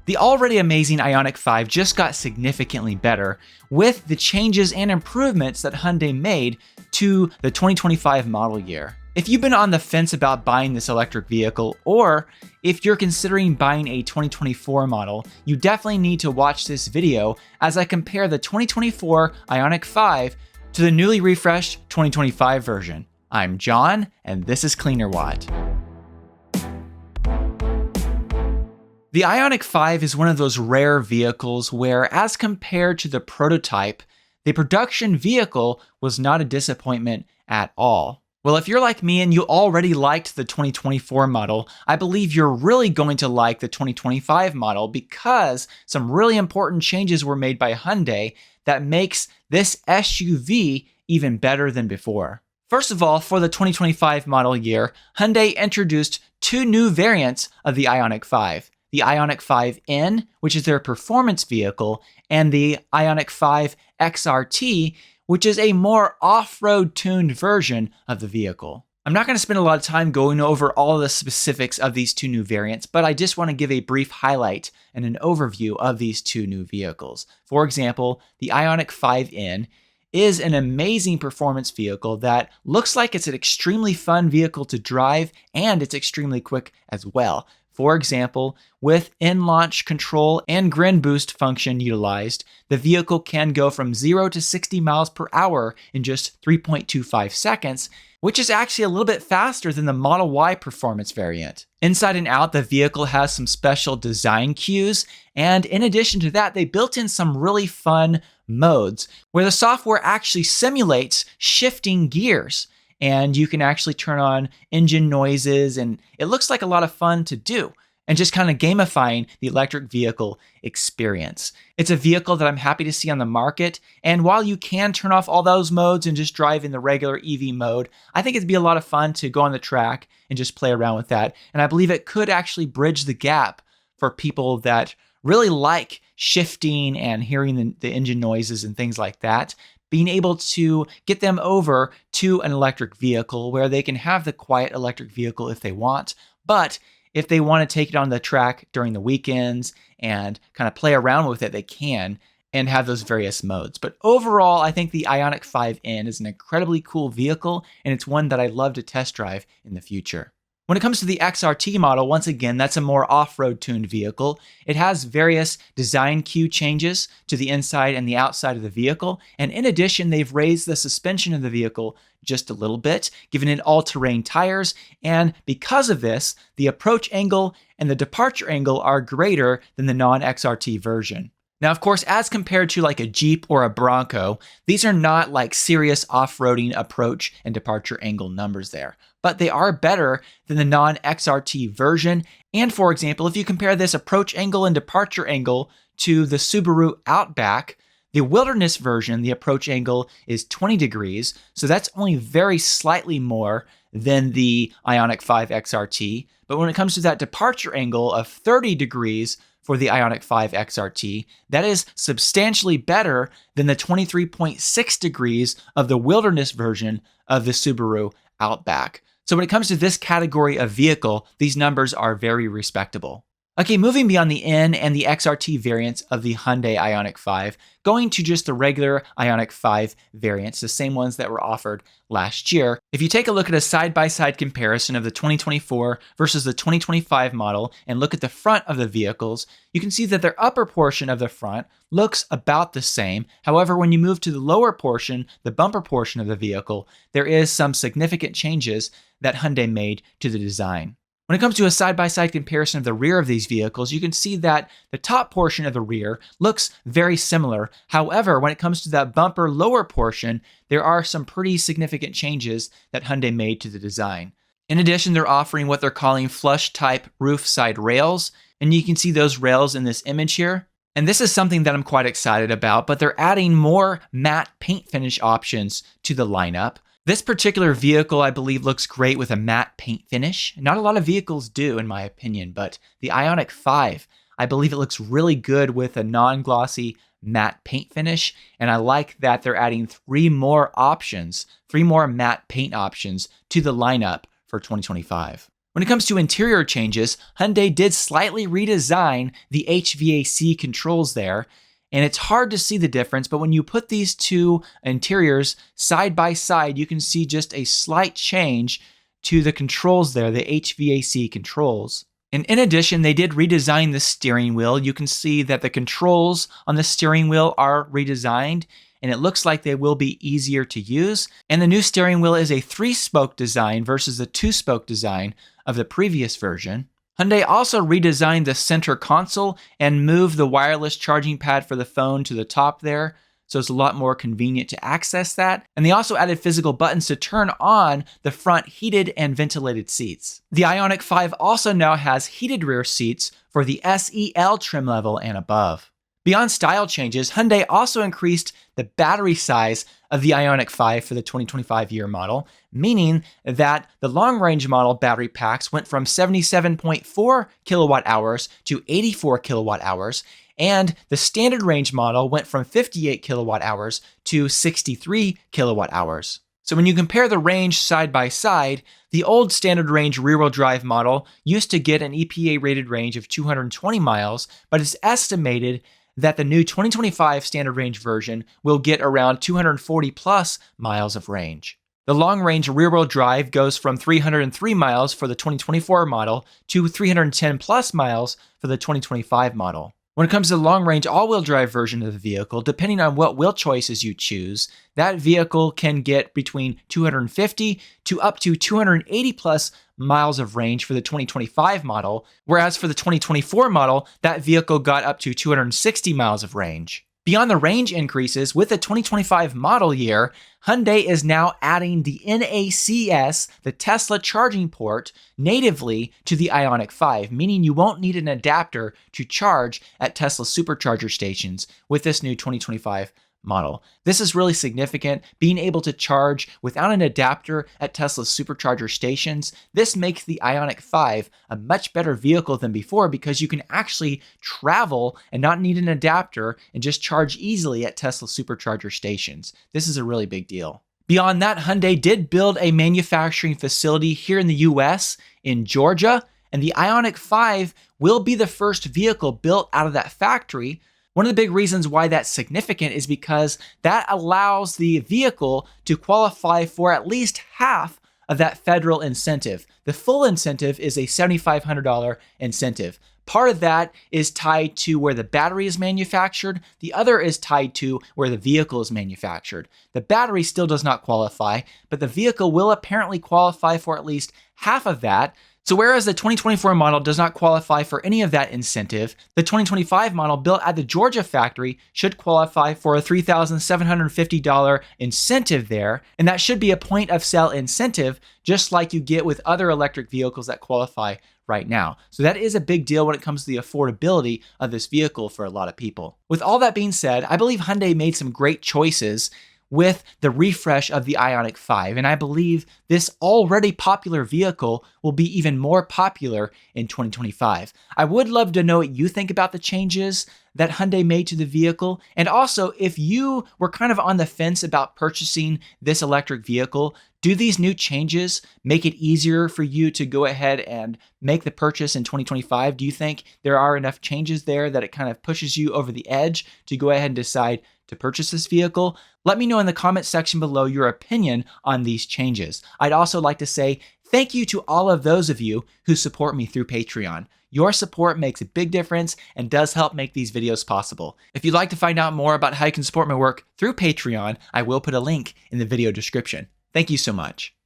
The already amazing Ioniq 5 just got significantly better with the changes and improvements that Hyundai made to the 2025 model year. If you've been on the fence about buying this electric vehicle, or if you're considering buying a 2024 model, you definitely need to watch this video as I compare the 2024 Ioniq 5 to the newly refreshed 2025 version. I'm John, and this is Cleanerwatt. The Ioniq 5 is one of those rare vehicles where, as compared to the prototype, the production vehicle was not a disappointment at all. Well, if you're like me and you already liked the 2024 model, I believe you're really going to like the 2025 model because some really important changes were made by Hyundai that makes this SUV even better than before. First of all, for the 2025 model year, Hyundai introduced two new variants of the Ioniq 5. The Ioniq 5 N, which is their performance vehicle, and the Ioniq 5 XRT, which is a more off-road tuned version of the vehicle. I'm not going to spend a lot of time going over all of the specifics of these two new variants, but I just want to give a brief highlight and an overview of these two new vehicles. For example, the Ioniq 5N is an amazing performance vehicle that looks like it's an extremely fun vehicle to drive, and it's extremely quick as well. For example, with in-launch control and grin boost function utilized, the vehicle can go from 0 to 60 miles per hour in just 3.25 seconds, which is actually a little bit faster than the Model Y performance variant. Inside and out, the vehicle has some special design cues, and in addition to that, they built in some really fun modes where the software actually simulates shifting gears. And you can actually turn on engine noises, and it looks like a lot of fun to do, and just kind of gamifying the electric vehicle experience. It's a vehicle that I'm happy to see on the market, and while you can turn off all those modes and just drive in the regular EV mode, I think it'd be a lot of fun to go on the track and just play around with that, and I believe it could actually bridge the gap for people that really like shifting and hearing the engine noises and things like that, being able to get them over to an electric vehicle where they can have the quiet electric vehicle if they want. But if they want to take it on the track during the weekends and kind of play around with it, they can and have those various modes. But overall, I think the Ioniq 5N is an incredibly cool vehicle, and it's one that I'd love to test drive in the future. When it comes to the XRT model, once again, that's a more off-road tuned vehicle. It has various design cue changes to the inside and the outside of the vehicle. And in addition, they've raised the suspension of the vehicle just a little bit, giving it all-terrain tires. And because of this, the approach angle and the departure angle are greater than the non-XRT version. Now, of course, as compared to like a Jeep or a Bronco, these are not like serious off-roading approach and departure angle numbers there, but they are better than the non-XRT version. And for example, if you compare this approach angle and departure angle to the Subaru Outback, the Wilderness version, the approach angle is 20 degrees, so that's only very slightly more than the Ioniq 5 XRT. But when it comes to that departure angle of 30 degrees, for the Ioniq 5 XRT, that is substantially better than the 23.6 degrees of the Wilderness version of the Subaru Outback. So when it comes to this category of vehicle, these numbers are very respectable. Okay, moving beyond the N and the XRT variants of the Hyundai Ioniq 5, going to just the regular Ioniq 5 variants, the same ones that were offered last year. If you take a look at a side-by-side comparison of the 2024 versus the 2025 model and look at the front of the vehicles, you can see that their upper portion of the front looks about the same. However, when you move to the lower portion, the bumper portion of the vehicle, there is some significant changes that Hyundai made to the design. When it comes to a side-by-side comparison of the rear of these vehicles, you can see that the top portion of the rear looks very similar. However, when it comes to that bumper lower portion, there are some pretty significant changes that Hyundai made to the design. In addition, they're offering what they're calling flush-type roof side rails, and you can see those rails in this image here. And this is something that I'm quite excited about, but they're adding more matte paint finish options to the lineup. This particular vehicle, I believe, looks great with a matte paint finish. Not a lot of vehicles do, in my opinion, but the Ioniq 5, I believe it looks really good with a non-glossy matte paint finish, and I like that they're adding three more matte paint options to the lineup for 2025. When it comes to interior changes, Hyundai did slightly redesign the HVAC controls there, and it's hard to see the difference, but when you put these two interiors side by side, you can see just a slight change to the controls there, the HVAC controls. And in addition, they did redesign the steering wheel. You can see that the controls on the steering wheel are redesigned, and it looks like they will be easier to use. And the new steering wheel is a 3-spoke design versus the 2-spoke design of the previous version. Hyundai also redesigned the center console and moved the wireless charging pad for the phone to the top there, so it's a lot more convenient to access that. And they also added physical buttons to turn on the front heated and ventilated seats. The Ioniq 5 also now has heated rear seats for the SEL trim level and above. Beyond style changes, Hyundai also increased the battery size of the Ioniq 5 for the 2025 year model, meaning that the long-range model battery packs went from 77.4 kilowatt hours to 84 kilowatt hours, and the standard range model went from 58 kilowatt hours to 63 kilowatt hours. So when you compare the range side by side, the old standard range rear-wheel drive model used to get an EPA-rated range of 220 miles, but it's estimated that the new 2025 standard range version will get around 240 plus miles of range. The long-range rear-wheel drive goes from 303 miles for the 2024 model to 310 plus miles for the 2025 model. When it comes to the long-range all-wheel drive version of the vehicle, depending on what wheel choices you choose, that vehicle can get between 250 to up to 280 plus miles of range for the 2025 model, whereas for the 2024 model, that vehicle got up to 260 miles of range. Beyond the range increases, with the 2025 model year, Hyundai is now adding the NACS, the Tesla charging port, natively to the Ioniq 5, meaning you won't need an adapter to charge at Tesla supercharger stations with this new 2025 model. This is really significant, being able to charge without an adapter at Tesla's supercharger stations. This makes the Ioniq 5 a much better vehicle than before because you can actually travel and not need an adapter and just charge easily at Tesla supercharger stations. This is a really big deal. Beyond that, Hyundai did build a manufacturing facility here in the US in Georgia, and the Ioniq 5 will be the first vehicle built out of that factory. One of the big reasons why that's significant is because that allows the vehicle to qualify for at least half of that federal incentive. The full incentive is a $7,500 incentive. Part of that is tied to where the battery is manufactured. The other is tied to where the vehicle is manufactured. The battery still does not qualify, but the vehicle will apparently qualify for at least half of that. So whereas the 2024 model does not qualify for any of that incentive, the 2025 model built at the Georgia factory should qualify for a $3,750 incentive there, and that should be a point of sale incentive, just like you get with other electric vehicles that qualify right now. So that is a big deal when it comes to the affordability of this vehicle for a lot of people. With all that being said, I believe Hyundai made some great choices with the refresh of the Ioniq 5, and I believe this already popular vehicle will be even more popular in 2025. I would love to know what you think about the changes that Hyundai made to the vehicle, and also if you were kind of on the fence about purchasing this electric vehicle, do these new changes make it easier for you to go ahead and make the purchase in 2025? Do you think there are enough changes there that it kind of pushes you over the edge to go ahead and decide to purchase this vehicle? Let me know in the comment section below your opinion on these changes. I'd also like to say thank you to all of those of you who support me through Patreon. Your support makes a big difference and does help make these videos possible. If you'd like to find out more about how you can support my work through Patreon, I will put a link in the video description. Thank you so much.